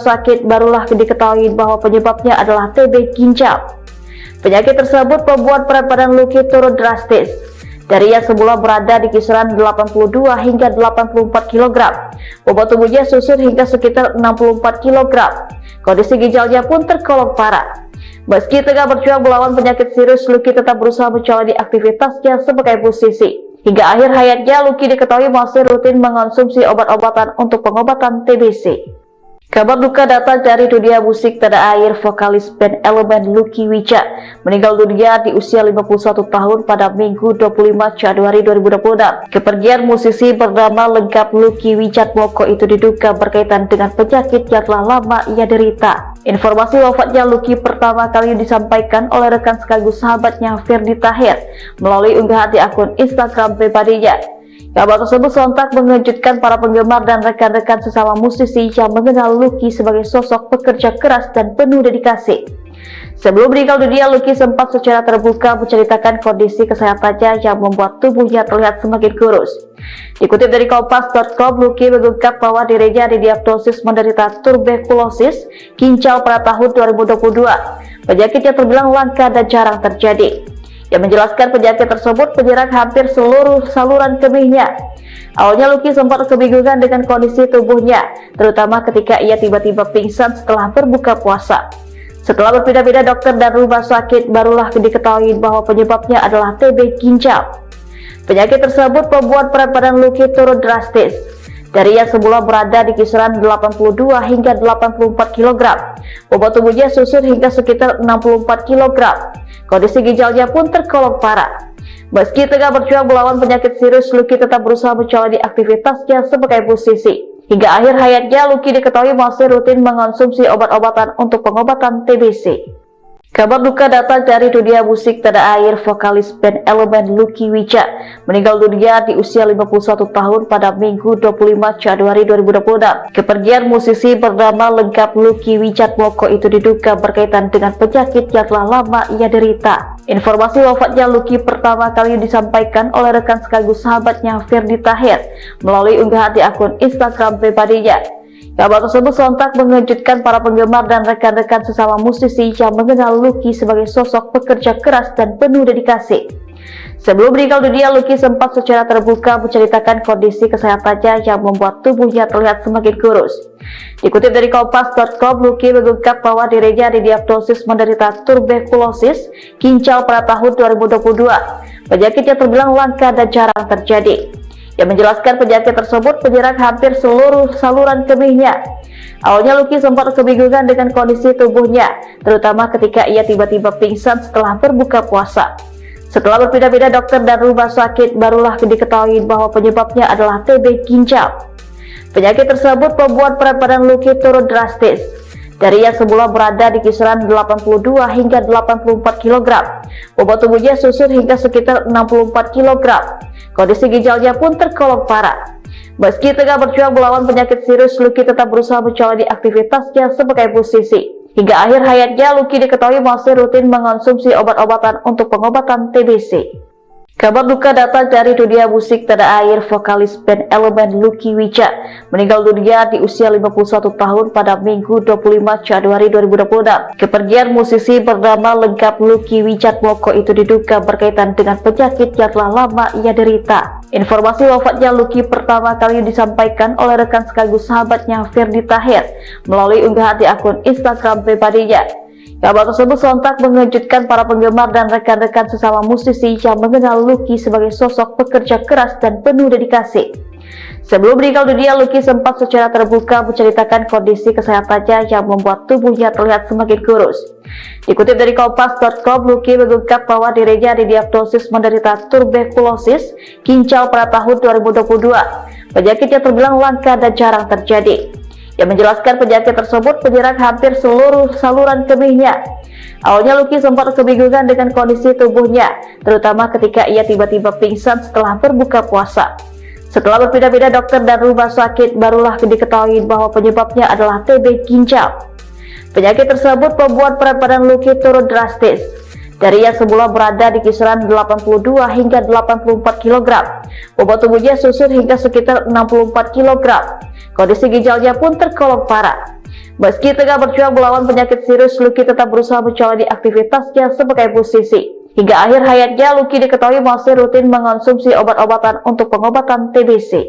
sakit barulah diketahui bahwa penyebabnya adalah TB ginjal. Penyakit tersebut membuat berat badan Lucky turun drastis. Dari yang semula berada di kisaran 82 hingga 84 kg, bobot tubuhnya susut hingga sekitar 64 kg. Kondisi ginjalnya pun tergolong parah. Meski tengah berjuang melawan penyakit serius, Lucky tetap berusaha menjalani aktivitasnya sebagai musisi. Hingga akhir hayatnya, Lucky diketahui masih rutin mengonsumsi obat-obatan untuk pengobatan TBC. Kabar duka datang dari dunia musik tanah air. Vokalis band Elemen Lucky Wijat meninggal dunia di usia 51 tahun pada Minggu 25 Januari 2026. Kepergian musisi bernama lengkap Lucky Wijat Moko itu diduga berkaitan dengan penyakit yang telah lama ia derita. Informasi wafatnya Lucky pertama kali disampaikan oleh rekan sekaligus sahabatnya Ferdi Tahir melalui unggahan di akun Instagram pribadinya. Kabar tersebut sontak mengejutkan para penggemar dan rekan-rekan sesama musisi yang mengenal Lucky sebagai sosok pekerja keras dan penuh dedikasi. Sebelum meninggal dunia, Lucky sempat secara terbuka menceritakan kondisi kesehatannya yang membuat tubuhnya terlihat semakin kurus. Dikutip dari Kompas.com, Lucky mengungkap bahwa dirinya didiagnosis menderita tuberkulosis ginjal pada tahun 2022. Penyakit yang terbilang langka dan jarang terjadi. Yang menjelaskan penyakit tersebut menyerang hampir seluruh saluran kemihnya. Awalnya Lucky sempat kebingungan dengan kondisi tubuhnya, terutama ketika ia tiba-tiba pingsan setelah berbuka puasa. Setelah berpindah-pindah dokter dan rumah sakit, barulah diketahui bahwa penyebabnya adalah TB ginjal. Penyakit tersebut membuat berat badan Lucky turun drastis. Dari yang semula berada di kisaran 82 hingga 84 kg, bobot tubuhnya susut hingga sekitar 64 kg. Kondisi ginjalnya pun tergolong parah. Meski tengah berjuang melawan penyakit serius, Lucky tetap berusaha menjalani aktivitasnya sebagai musisi. Hingga akhir hayatnya, Lucky diketahui masih rutin mengonsumsi obat-obatan untuk pengobatan TBC. Kabar duka datang dari dunia musik tanah air. Vokalis band Elemen Lucky Wijat meninggal dunia di usia 51 tahun pada Minggu 25 Januari 2026. Kepergian musisi bernama lengkap Lucky Wijat Moko itu diduga berkaitan dengan penyakit yang telah lama ia derita. Informasi wafatnya Lucky pertama kali disampaikan oleh rekan sekaligus sahabatnya Ferdi Tahir melalui unggahan di akun Instagram pribadinya. Kabar tersebut sontak mengejutkan para penggemar dan rekan-rekan sesama musisi yang mengenal Lucky sebagai sosok pekerja keras dan penuh dedikasi. Sebelum meninggal dunia, Lucky sempat secara terbuka menceritakan kondisi kesehatannya yang membuat tubuhnya terlihat semakin kurus. Dikutip dari Kompas.com, Lucky mengungkap bahwa dirinya didiagnosis menderita tuberkulosis ginjal pada tahun 2022. Penyakit yang terbilang langka dan jarang terjadi. Yang menjelaskan penyakit tersebut menyerang hampir seluruh saluran kemihnya. Awalnya Lucky sempat kebingungan dengan kondisi tubuhnya, terutama ketika ia tiba-tiba pingsan setelah berbuka puasa. Setelah berpindah-pindah dokter dan rumah sakit, barulah diketahui bahwa penyebabnya adalah TB ginjal. Penyakit tersebut membuat berat badan Lucky turun drastis. Dari yang semula berada di kisaran 82 hingga 84 kg, bobot tubuhnya susut hingga sekitar 64 kg. Kondisi ginjalnya pun tergolong parah. Meski tengah berjuang melawan penyakit serius, Lucky tetap berusaha menjalani aktivitasnya sebagai musisi. Hingga akhir hayatnya, Lucky diketahui masih rutin mengonsumsi obat-obatan untuk pengobatan TBC. Kabar duka datang dari dunia musik tanah air. Vokalis band Elemen Lucky Wijat meninggal dunia di usia 51 tahun pada Minggu 25 Januari 2026. Kepergian musisi bernama lengkap Lucky Wijat Moko itu diduga berkaitan dengan penyakit yang telah lama ia derita. Informasi wafatnya Lucky pertama kali disampaikan oleh rekan sekaligus sahabatnya Ferdi Tahir melalui unggahan di akun Instagram pribadinya. Kabar tersebut sontak mengejutkan para penggemar dan rekan-rekan sesama musisi yang mengenal Lucky sebagai sosok pekerja keras dan penuh dedikasi. Sebelum meninggal dunia, Lucky sempat secara terbuka menceritakan kondisi kesehatannya yang membuat tubuhnya terlihat semakin kurus. Dikutip dari Kompas.com, Lucky mengungkap bahwa dirinya didiagnosis menderita tuberkulosis ginjal pada tahun 2022. Penyakit yang terbilang langka dan jarang terjadi. Yang menjelaskan penyakit tersebut menyerang hampir seluruh saluran kemihnya. Awalnya Lucky sempat kebingungan dengan kondisi tubuhnya, terutama ketika ia tiba-tiba pingsan setelah berbuka puasa. Setelah berpindah-pindah dokter dan rumah sakit, barulah diketahui bahwa penyebabnya adalah TB ginjal. Penyakit tersebut membuat berat badan Lucky turun drastis. Dari yang semula berada di kisaran 82 hingga 84 kg, bobot tubuhnya susut hingga sekitar 64 kg. Kondisi ginjalnya pun tergolong parah. Meski tengah berjuang melawan penyakit serius, Lucky tetap berusaha menjalani aktivitasnya sebagai musisi. Hingga akhir hayatnya, Lucky diketahui masih rutin mengonsumsi obat-obatan untuk pengobatan TBC.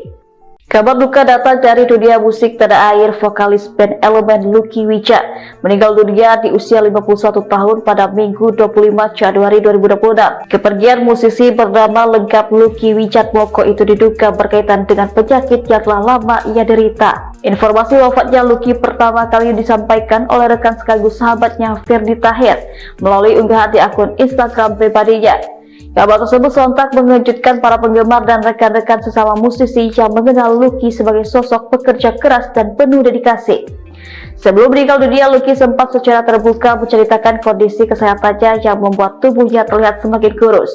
Kabar duka datang dari dunia musik tanah air. Vokalis band Elemen Lucky Wijat meninggal dunia di usia 51 tahun pada Minggu 25 Januari 2026. Kepergian musisi bernama lengkap Lucky Wijat Moko itu diduga berkaitan dengan penyakit yang telah lama ia derita. Informasi wafatnya Lucky pertama kali disampaikan oleh rekan sekaligus sahabatnya Ferdi Tahir melalui unggahan di akun Instagram pribadinya. Kabar tersebut sontak mengejutkan para penggemar dan rekan-rekan sesama musisi yang mengenal Lucky sebagai sosok pekerja keras dan penuh dedikasi. Sebelum meninggal dunia, Lucky sempat secara terbuka menceritakan kondisi kesehatannya yang membuat tubuhnya terlihat semakin kurus.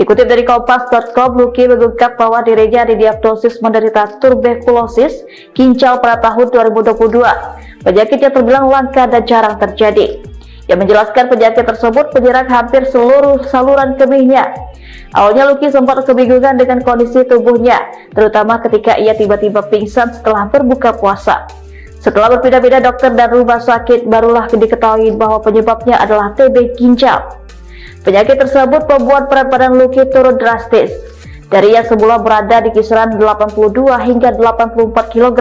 Dikutip dari Kompas.com, Lucky mengungkap bahwa dirinya didiagnosis menderita tuberkulosis ginjal pada tahun 2022. Penyakit yang terbilang langka dan jarang terjadi. Yang menjelaskan penyakit tersebut menyerang hampir seluruh saluran kemihnya. Awalnya Lucky sempat kebingungan dengan kondisi tubuhnya, terutama ketika ia tiba-tiba pingsan setelah berbuka puasa. Setelah berpindah-pindah dokter dan rumah sakit, barulah diketahui bahwa penyebabnya adalah TB ginjal. Penyakit tersebut membuat berat badan Lucky turun drastis. Dari yang semula berada di kisaran 82 hingga 84 kg,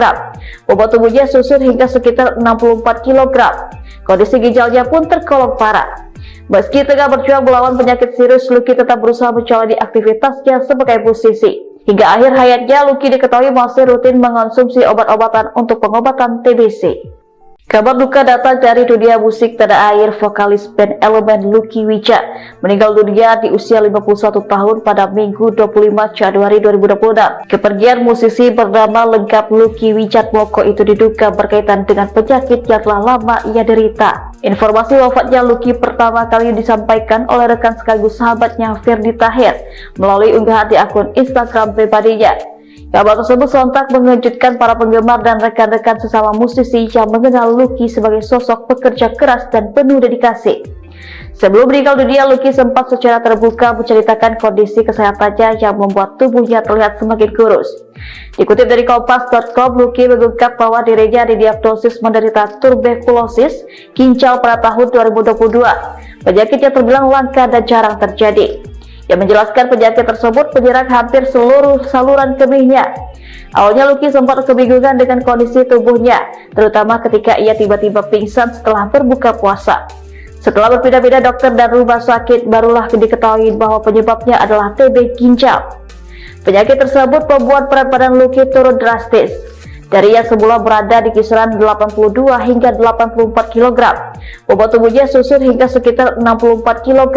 bobot tubuhnya susut hingga sekitar 64 kg. Kondisi ginjalnya pun tergolong parah. Meski tengah berjuang melawan penyakit serius, Lucky tetap berusaha menjalani aktivitasnya sebagai musisi. Hingga akhir hayatnya, Lucky diketahui masih rutin mengonsumsi obat-obatan untuk pengobatan TBC. Kabar duka datang dari dunia musik tanah air. Vokalis band Elemen Lucky Wijat meninggal dunia di usia 51 tahun pada Minggu 25 Januari 2026. Kepergian musisi bernama lengkap Lucky Wijat Moko itu diduga berkaitan dengan penyakit yang telah lama ia derita. Informasi wafatnya Lucky pertama kali disampaikan oleh rekan sekaligus sahabatnya Ferdi Tahir melalui unggahan di akun Instagram pribadinya. Kabar tersebut sontak mengejutkan para penggemar dan rekan-rekan sesama musisi yang mengenal Lucky sebagai sosok pekerja keras dan penuh dedikasi. Sebelum meninggal dunia, Lucky sempat secara terbuka menceritakan kondisi kesehatannya yang membuat tubuhnya terlihat semakin kurus. Dikutip dari Kompas.com, Lucky mengungkap bahwa dirinya didiagnosis menderita tuberkulosis ginjal pada tahun 2022. Penyakit yang terbilang langka dan jarang terjadi. Yang menjelaskan penyakit tersebut menyerang hampir seluruh saluran kemihnya. Awalnya Lucky sempat kebingungan dengan kondisi tubuhnya, terutama ketika ia tiba-tiba pingsan setelah berbuka puasa. Setelah berpindah-pindah dokter dan rumah sakit, barulah diketahui bahwa penyebabnya adalah TB ginjal. Penyakit tersebut membuat berat badan Lucky turun drastis. Dari yang semula berada di kisaran 82 hingga 84 kg, bobot tubuhnya susut hingga sekitar 64 kg.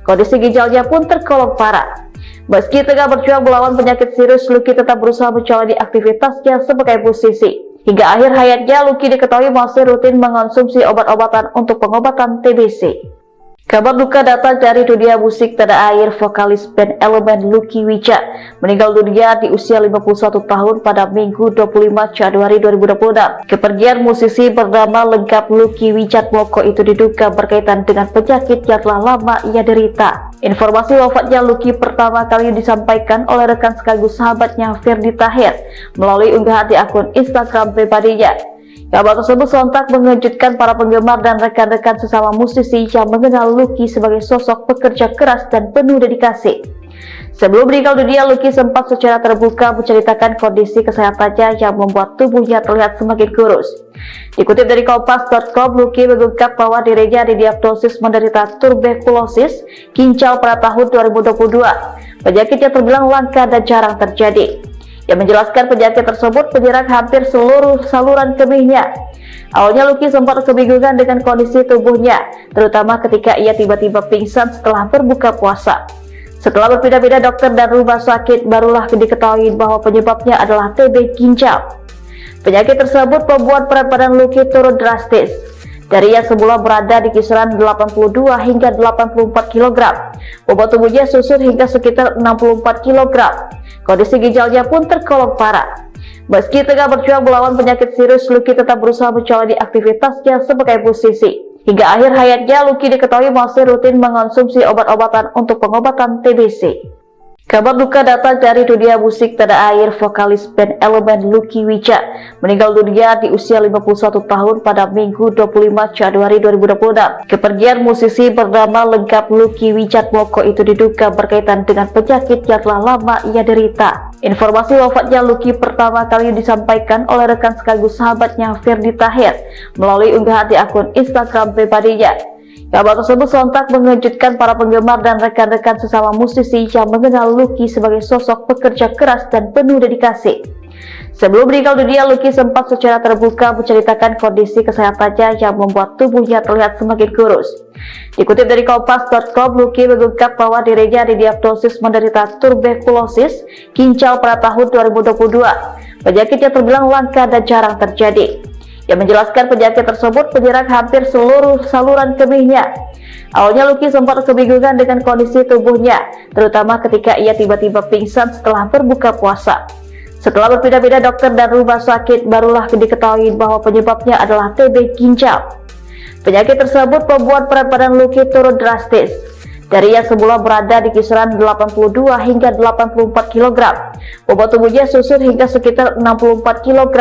Kondisi ginjalnya pun tergolong parah. Meski tengah berjuang melawan penyakit serius, Lucky tetap berusaha menjalani aktivitasnya sebagai musisi. Hingga akhir hayatnya, Lucky diketahui masih rutin mengonsumsi obat-obatan untuk pengobatan TBC. Kabar duka datang dari dunia musik tanah air. Vokalis band Elemen Lucky Wijat meninggal dunia di usia 51 tahun pada Minggu 25 Januari 2026. Kepergian musisi bernama lengkap Lucky Wijat Moko itu diduga berkaitan dengan penyakit yang telah lama ia derita. Informasi wafatnya Lucky pertama kali disampaikan oleh rekan sekaligus sahabatnya Ferdi Tahir melalui unggahan di akun Instagram pribadinya. Kabar tersebut sontak mengejutkan para penggemar dan rekan-rekan sesama musisi yang mengenal Lucky sebagai sosok pekerja keras dan penuh dedikasi. Sebelum meninggal dunia, Lucky sempat secara terbuka menceritakan kondisi kesehatannya yang membuat tubuhnya terlihat semakin kurus. Dikutip dari Kompas.com, Lucky mengungkap bahwa dirinya didiagnosis menderita tuberkulosis ginjal pada tahun 2022. Penyakit yang terbilang langka dan jarang terjadi. Yang menjelaskan penyakit tersebut menyerang hampir seluruh saluran kemihnya. Awalnya Lucky sempat kebingungan dengan kondisi tubuhnya, terutama ketika ia tiba-tiba pingsan setelah berbuka puasa. Setelah berpindah-pindah dokter dan rumah sakit, barulah diketahui bahwa penyebabnya adalah TB ginjal. Penyakit tersebut membuat berat badan Lucky turun drastis. Dari yang semula berada di kisaran 82 hingga 84 kg, bobot tubuhnya susut hingga sekitar 64 kg. Kondisi ginjalnya pun tergolong parah. Meski tengah berjuang melawan penyakit serius, Lucky tetap berusaha menjalani aktivitasnya sebagai musisi. Hingga akhir hayatnya, Lucky diketahui masih rutin mengonsumsi obat-obatan untuk pengobatan TBC. Kabar duka datang dari dunia musik tanah air. Vokalis band Elemen Lucky Wijaya meninggal dunia di usia 51 tahun pada Minggu 25 Januari 2026. Kepergian musisi bernama lengkap Lucky Wijaya Moko itu diduga berkaitan dengan penyakit yang telah lama ia derita. Informasi wafatnya Lucky pertama kali disampaikan oleh rekan sekaligus sahabatnya Ferdi Tahir melalui unggahan di akun Instagram pribadinya. Kabar tersebut sontak mengejutkan para penggemar dan rekan-rekan sesama musisi yang mengenal Lucky sebagai sosok pekerja keras dan penuh dedikasi. Sebelum meninggal dunia, Lucky sempat secara terbuka menceritakan kondisi kesehatannya yang membuat tubuhnya terlihat semakin kurus. Dikutip dari Kompas.com, Lucky mengungkap bahwa dirinya didiagnosis menderita tuberkulosis ginjal pada tahun 2022. Penyakit yang terbilang langka dan jarang terjadi. Yang menjelaskan penyakit tersebut menyerang hampir seluruh saluran kemihnya. Awalnya Lucky sempat kebingungan dengan kondisi tubuhnya, terutama ketika ia tiba-tiba pingsan setelah berbuka puasa. Setelah berpindah-pindah dokter dan rumah sakit, barulah diketahui bahwa penyebabnya adalah TB ginjal. Penyakit tersebut membuat berat badan Lucky turun drastis. Dari yang semula berada di kisaran 82 hingga 84 kg, bobot tubuhnya susut hingga sekitar 64 kg.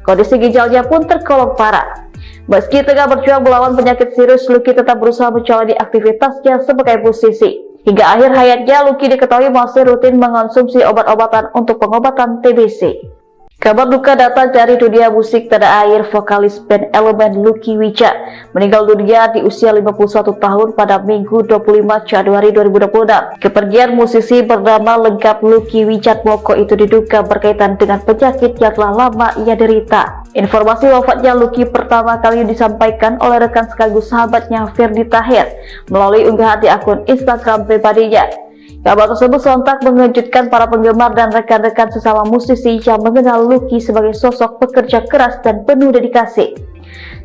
Kondisi ginjalnya pun tergolong parah. Meski tengah berjuang melawan penyakit serius, Lucky tetap berusaha menjalani aktivitasnya sebagai musisi. Hingga akhir hayatnya, Lucky diketahui masih rutin mengonsumsi obat-obatan untuk pengobatan TBC. Kabar duka datang dari dunia musik tanah air. Vokalis band Elemen Lucky Wijaya meninggal dunia di usia 51 tahun pada Minggu 25 Januari 2026. Kepergian musisi bernama lengkap Lucky Wijaya Moko itu diduga berkaitan dengan penyakit yang telah lama ia derita. Informasi wafatnya Lucky pertama kali disampaikan oleh rekan sekaligus sahabatnya Ferdi Tahir melalui unggahan di akun Instagram pribadinya. Kabar tersebut sontak mengejutkan para penggemar dan rekan-rekan sesama musisi yang mengenal Lucky sebagai sosok pekerja keras dan penuh dedikasi.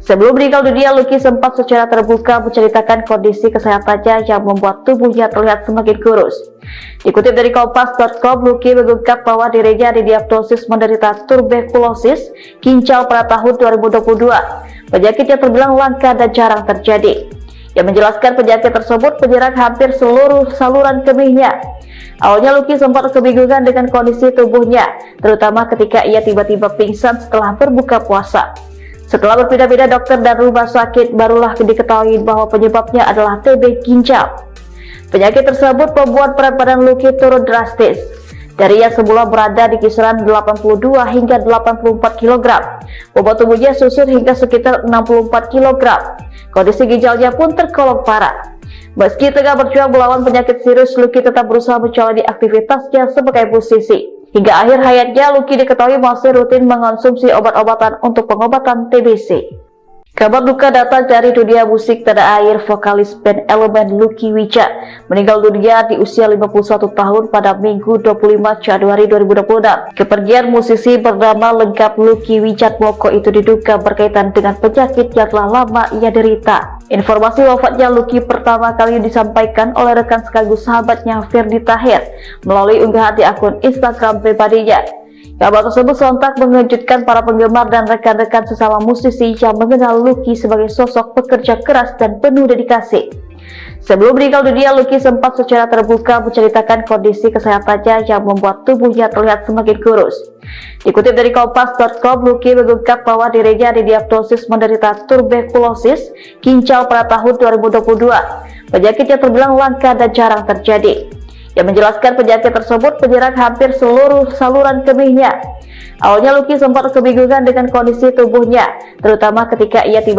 Sebelum meninggal dunia, Lucky sempat secara terbuka menceritakan kondisi kesehatannya yang membuat tubuhnya terlihat semakin kurus. Dikutip dari Kompas.com, Lucky mengungkap bahwa dirinya didiagnosis menderita tuberkulosis ginjal pada tahun 2022. Penyakit yang terbilang langka dan jarang terjadi. Yang menjelaskan penyakit tersebut menyerang hampir seluruh saluran kemihnya. Awalnya Lucky sempat kebingungan dengan kondisi tubuhnya, terutama ketika ia tiba-tiba pingsan setelah berbuka puasa. Setelah berpindah-pindah dokter dan rumah sakit, barulah diketahui bahwa penyebabnya adalah TB ginjal. Penyakit tersebut membuat berat badan Lucky turun drastis. Dari yang semula berada di kisaran 82 hingga 84 kg, bobot tubuhnya susut hingga sekitar 64 kg. Kondisi ginjalnya pun tergolong parah. Meski tengah berjuang melawan penyakit serius, Lucky tetap berusaha menjalani aktivitasnya sebagai musisi. Hingga akhir hayatnya, Lucky diketahui masih rutin mengonsumsi obat-obatan untuk pengobatan TBC. Kabar duka datang dari dunia musik tanah air. Vokalis band Elemen Lucky Wijaya meninggal dunia di usia 51 tahun pada Minggu 25 Januari 2026. Kepergian musisi bernama lengkap Lucky Wijaya Moko itu diduga berkaitan dengan penyakit yang telah lama ia derita. Informasi wafatnya Lucky pertama kali disampaikan oleh rekan sekaligus sahabatnya Ferdi Tahir melalui unggahan di akun Instagram pribadinya. Kabar tersebut sontak mengejutkan para penggemar dan rekan-rekan sesama musisi yang mengenal Lucky sebagai sosok pekerja keras dan penuh dedikasi. Sebelum meninggal dunia, Lucky sempat secara terbuka menceritakan kondisi kesehatannya yang membuat tubuhnya terlihat semakin kurus. Dikutip dari Kompas.com, Lucky mengungkap bahwa dirinya didiagnosis menderita tuberkulosis ginjal pada tahun 2022. Penyakit yang terbilang langka dan jarang terjadi. Yang menjelaskan penyakit tersebut menyerang hampir seluruh saluran kemihnya. Awalnya Lucky sempat kebingungan dengan kondisi tubuhnya, terutama ketika ia tiba